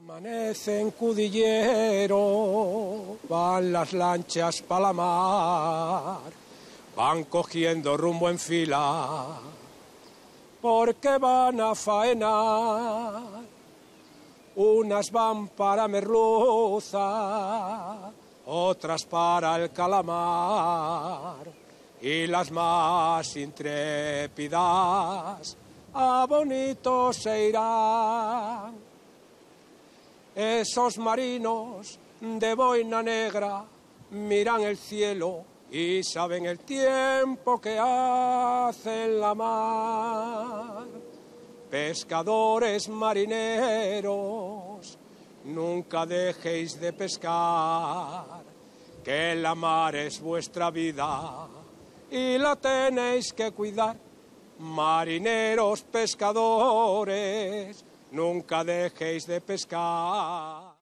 Amanece en Cudillero, van las lanchas pa' la mar, van cogiendo rumbo en fila, porque van a faenar. Unas van para merluza, otras para el calamar, y las más intrépidas a bonito se irán. Esos marinos de boina negra miran el cielo y saben el tiempo que hace en la mar. Pescadores marineros, nunca dejéis de pescar, que la mar es vuestra vida y la tenéis que cuidar. Marineros, pescadores, nunca dejéis de pescar.